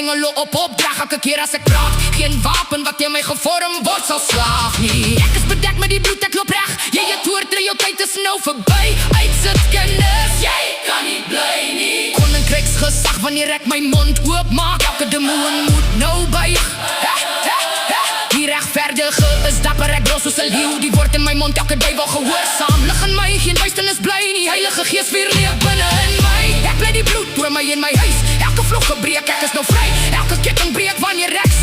engele op opdrag elke keer as ek praat. Geen wapen wat teen my gevorm word sal slaag nie. Ek is bedek met die bloed, ek loop reg. Jy het oortree, jou tyd is nou verby. Uitsit kinders, jy kan nie bly nie. Koninkryksgesag wanneer ek my mond oopmaak. Elke demoon moet nou buig. Die regverdige is dapper, ek brul soos 'n leeu. Die woord in my mond, elke duiwel gehoorsaam. Lig in my, geen duisternis bly nie. Heilige Gees weer leef binne in my. Ek bly die bloed oor my en my huis. Elke vlog gebreek, ek is nou vry. Elke ketting breek wanneer ek